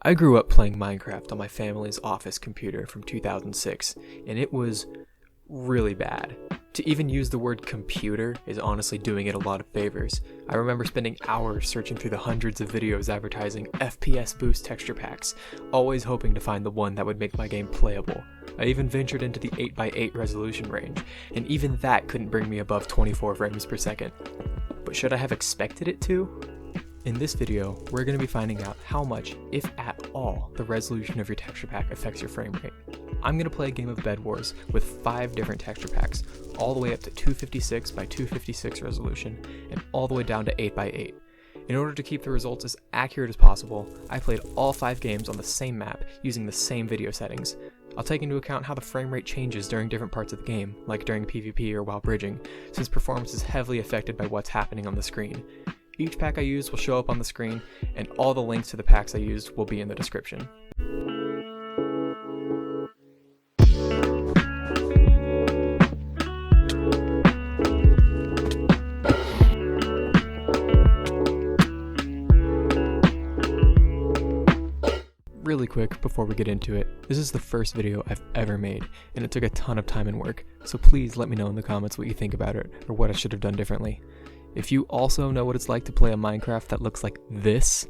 I grew up playing Minecraft on my family's office computer from 2006, and it was really bad. To even use the word computer is honestly doing it a lot of favors. I remember spending hours searching through the hundreds of videos advertising FPS boost texture packs, always hoping to find the one that would make my game playable. I even ventured into the 8x8 resolution range, and even that couldn't bring me above 24 frames per second. But should I have expected it to? In this video, we're going to be finding out how much, if at all, the resolution of your texture pack affects your frame rate. I'm going to play a game of Bed Wars with 5 different texture packs, all the way up to 256 by 256 resolution, and all the way down to 8x8. In order to keep the results as accurate as possible, I played all 5 games on the same map using the same video settings. I'll take into account how the frame rate changes during different parts of the game, like during PvP or while bridging, since performance is heavily affected by what's happening on the screen. Each pack I use will show up on the screen, and all the links to the packs I used will be in the description. Really quick before we get into it, this is the first video I've ever made, and it took a ton of time and work, so please let me know in the comments what you think about it, or what I should have done differently. If you also know what it's like to play a Minecraft that looks like this,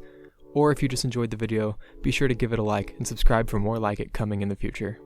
or if you just enjoyed the video, be sure to give it a like and subscribe for more like it coming in the future.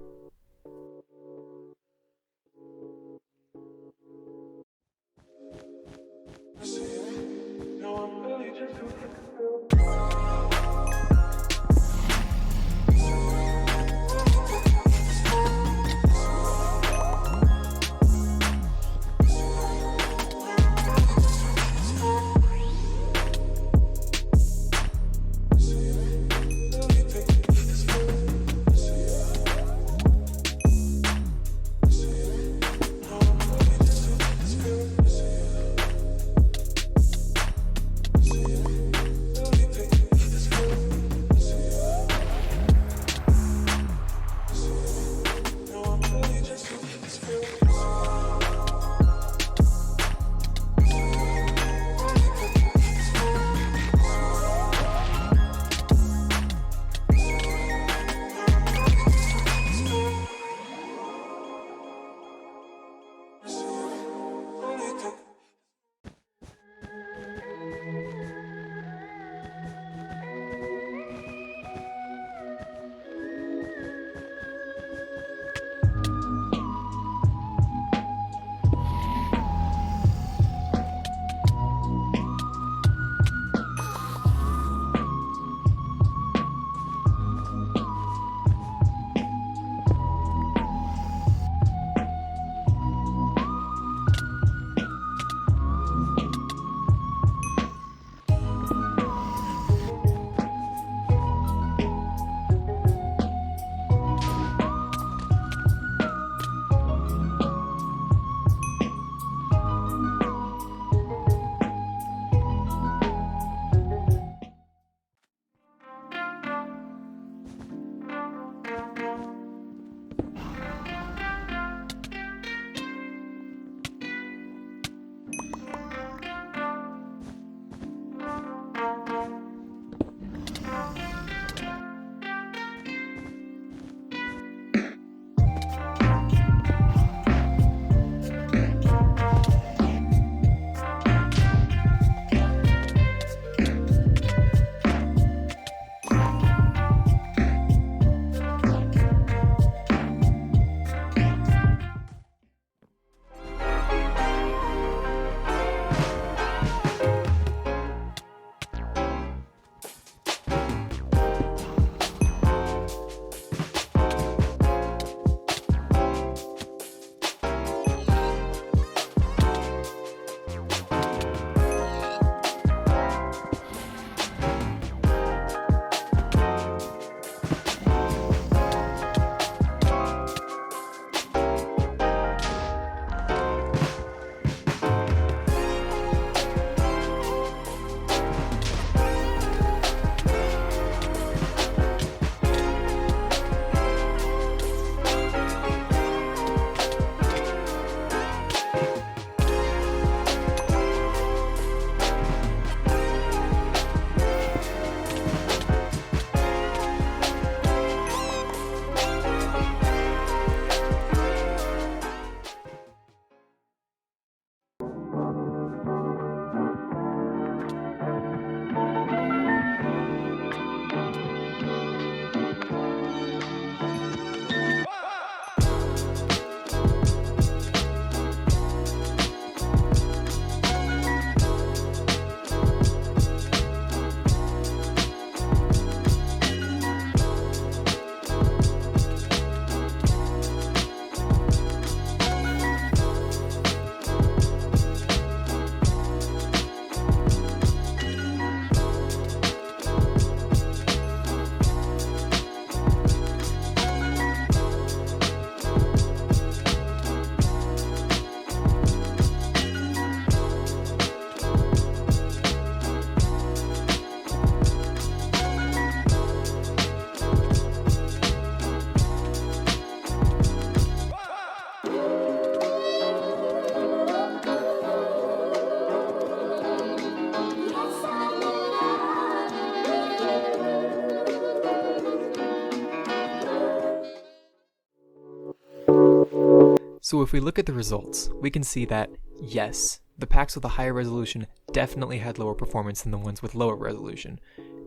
So if we look at the results, we can see that, yes, the packs with a higher resolution definitely had lower performance than the ones with lower resolution.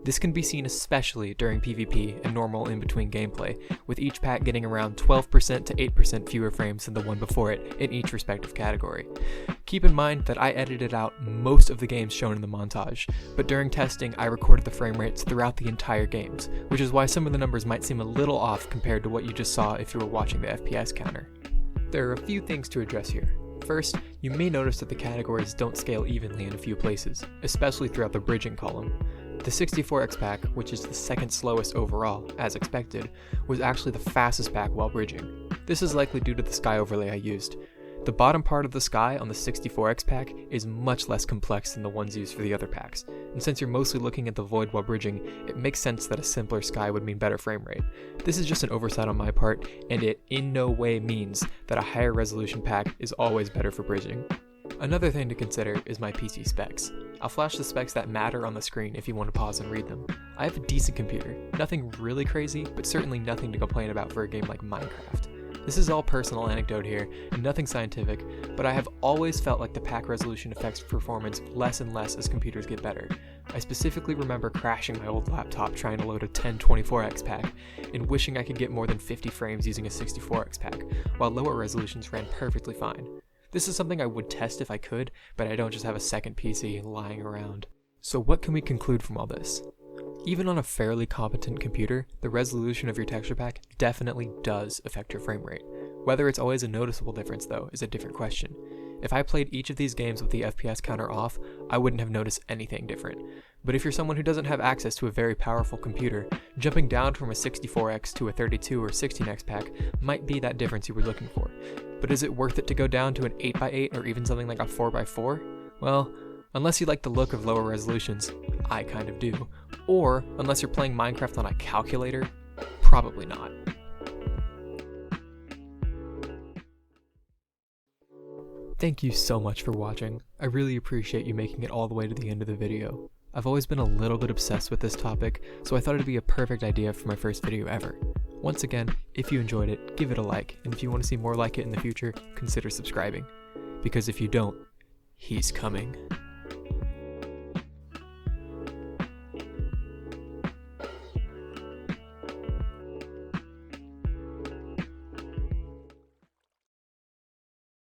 This can be seen especially during PvP and normal in-between gameplay, with each pack getting around 12% to 8% fewer frames than the one before it in each respective category. Keep in mind that I edited out most of the games shown in the montage, but during testing I recorded the frame rates throughout the entire games, which is why some of the numbers might seem a little off compared to what you just saw if you were watching the FPS counter. There are a few things to address here. First, you may notice that the categories don't scale evenly in a few places, especially throughout the bridging column. The 64X pack, which is the second slowest overall, as expected, was actually the fastest pack while bridging. This is likely due to the sky overlay I used. The bottom part of the sky on the 64X pack is much less complex than the ones used for the other packs, and since you're mostly looking at the void while bridging, it makes sense that a simpler sky would mean better frame rate. This is just an oversight on my part, and it in no way means that a higher resolution pack is always better for bridging. Another thing to consider is my PC specs. I'll flash the specs that matter on the screen if you want to pause and read them. I have a decent computer, nothing really crazy, but certainly nothing to complain about for a game like Minecraft. This is all personal anecdote here, and nothing scientific, but I have always felt like the pack resolution affects performance less and less as computers get better. I specifically remember crashing my old laptop trying to load a 1024X pack, and wishing I could get more than 50 frames using a 64X pack, while lower resolutions ran perfectly fine. This is something I would test if I could, but I don't just have a second PC lying around. So what can we conclude from all this? Even on a fairly competent computer, the resolution of your texture pack definitely does affect your frame rate. Whether it's always a noticeable difference, though, is a different question. If I played each of these games with the FPS counter off, I wouldn't have noticed anything different. But if you're someone who doesn't have access to a very powerful computer, jumping down from a 64X to a 32 or 16X pack might be that difference you were looking for. But is it worth it to go down to an 8x8 or even something like a 4x4? Well, unless you like the look of lower resolutions, I kind of do. Or, unless you're playing Minecraft on a calculator, probably not. Thank you so much for watching. I really appreciate you making it all the way to the end of the video. I've always been a little bit obsessed with this topic, so I thought it'd be a perfect idea for my first video ever. Once again, if you enjoyed it, give it a like, and if you want to see more like it in the future, consider subscribing. Because if you don't, he's coming.